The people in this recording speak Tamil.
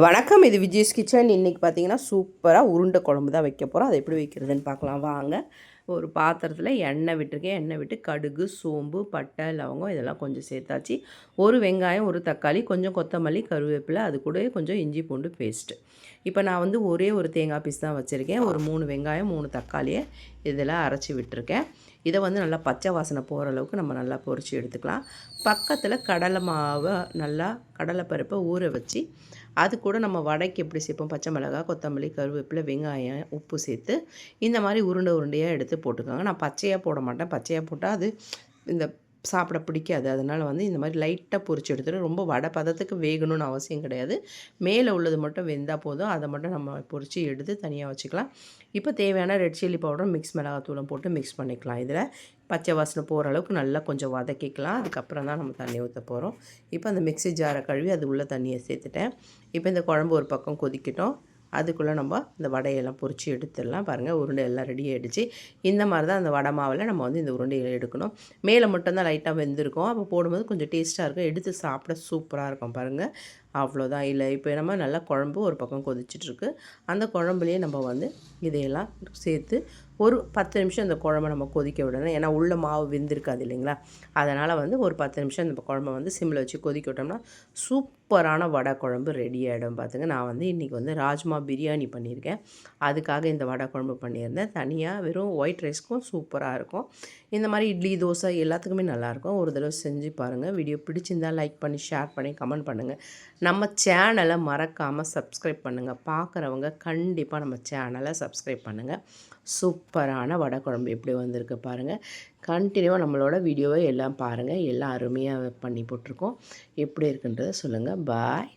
வணக்கம். இது விஜய்ஸ் கிச்சன். இன்றைக்கி பார்த்தீங்கன்னா சூப்பராக உருண்டை குழம்பு தான் வைக்க போகிறோம். அதை எப்படி வைக்கிறதுன்னு பார்க்கலாம் வாங்க. ஒரு பாத்திரத்தில் எண்ணெய் விட்டுருக்கேன். எண்ணெய் விட்டு கடுகு, சோம்பு, பட்டை, லவங்கம் இதெல்லாம் கொஞ்சம் சேர்த்தாச்சு. ஒரு வெங்காயம், ஒரு தக்காளி, கொஞ்சம் கொத்தமல்லி, கருவேப்பிலை, அது கூட கொஞ்சம் இஞ்சி பூண்டு பேஸ்ட்டு. இப்போ நான் வந்து ஒரே ஒரு தேங்காய் பீஸ் தான் வச்சுருக்கேன். ஒரு 3 வெங்காயம், 3 தக்காளியை இதெல்லாம் அரைச்சி விட்டுருக்கேன். இதை வந்து நல்லா பச்சை வாசனை போகிற அளவுக்கு நம்ம நல்லா பொரித்து எடுத்துக்கலாம். பக்கத்தில் கடலை மாவை நல்லா கடலைப்பருப்பை ஊற வச்சு அது கூட நம்ம வடைக்கு எப்படி சேர்ப்போம், பச்சை மிளகாய், கொத்தமல்லி, கருவேப்பிலை, வெங்காயம், உப்பு சேர்த்து இந்த மாதிரி உருண்டை உருண்டையாக எடுத்து போட்டுக்கோங்க. நான் பச்சையாக போட மாட்டேன். பச்சையாக போட்டால் அது இந்த சாப்பிட பிடிக்காது. அதனால் வந்து இந்த மாதிரி லைட்டாக பொரிச்சு எடுத்துகிட்டு ரொம்ப வடை பதத்துக்கு வேகணும்னு அவசியம் கிடையாது. மேலே உள்ளது மட்டும் வெந்தால் போதும். அதை மட்டும் நம்ம பொரித்து எடுத்து தனியாக வச்சுக்கலாம். இப்போ தேவையான ரெட் சில்லி பவுடரும் மிக்ஸ் மிளகாத்தூளும் போட்டு மிக்ஸ் பண்ணிக்கலாம். இதில் பச்சை வாசனை போகிற அளவுக்கு நல்லா கொஞ்சம் வதக்கிக்கலாம். அதுக்கப்புறம் தான் நம்ம தண்ணி ஊற்ற போகிறோம். இப்போ அந்த மிக்ஸி ஜாரை கழுவி அது உள்ள தண்ணியை சேர்த்துட்டேன். இப்போ இந்த குழம்பு ஒரு பக்கம் கொதிக்கட்டும். அதுக்குள்ளே நம்ம இந்த வடையெல்லாம் பொரித்து எடுத்துடலாம். பாருங்கள், உருண்டை எல்லாம் ரெடி ஆகிடுச்சு. இந்த மாதிரி தான் அந்த வடை மாவில் நம்ம வந்து இந்த உருண்டையை எடுக்கணும். மேலே மட்டும்தான் லைட்டாக வெந்திருக்கும். அப்போ போடும்போது கொஞ்சம் டேஸ்ட்டாக இருக்கும். எடுத்து சாப்பிட சூப்பராக இருக்கும் பாருங்கள். அவ்வளோதான். இல்லை இப்போ நம்ம நல்லா குழம்பு ஒரு பக்கம் கொதிச்சிட்ருக்கு. அந்த குழம்புலேயே நம்ம வந்து இதையெல்லாம் சேர்த்து ஒரு 10 நிமிஷம் இந்த குழம்பை நம்ம கொதிக்க விடணும். ஏன்னா உள்ள மாவு வெந்திருக்காது இல்லைங்களா. அதனால் வந்து ஒரு 10 நிமிஷம் இந்த குழம்பை வந்து சிம்மில் வச்சு கொதிக்க விட்டோம்னா சூப்பரான வடை குழம்பு ரெடி ஆகிடும். பார்த்துங்க, நான் வந்து இன்றைக்கி வந்து ராஜ்மா பிரியாணி பண்ணியிருக்கேன். அதுக்காக இந்த வடை குழம்பு பண்ணியிருந்தேன். தனியாக வெறும் ஒயிட் ரைஸ்க்கும் சூப்பராக இருக்கும். இந்த மாதிரி இட்லி, தோசை எல்லாத்துக்குமே நல்லாயிருக்கும். ஒரு தடவை செஞ்சு பாருங்கள். வீடியோ பிடிச்சிருந்தால் லைக் பண்ணி, ஷேர் பண்ணி, கமெண்ட் பண்ணுங்கள். நம்ம சேனலை மறக்காமல் சப்ஸ்கிரைப் பண்ணுங்கள். பார்க்குறவங்க கண்டிப்பாக நம்ம சேனலை சப்ஸ்கிரைப் பண்ணுங்கள். சூப்பரான வடை குழம்பு எப்படி வந்திருக்கு பாருங்கள். கண்டினியூவாக நம்மளோட வீடியோவை எல்லாம் பாருங்கள். எல்லாம் அருமையாக பண்ணி போட்டிருக்கோம். எப்படி இருக்குன்றதை சொல்லுங்கள். பாய்.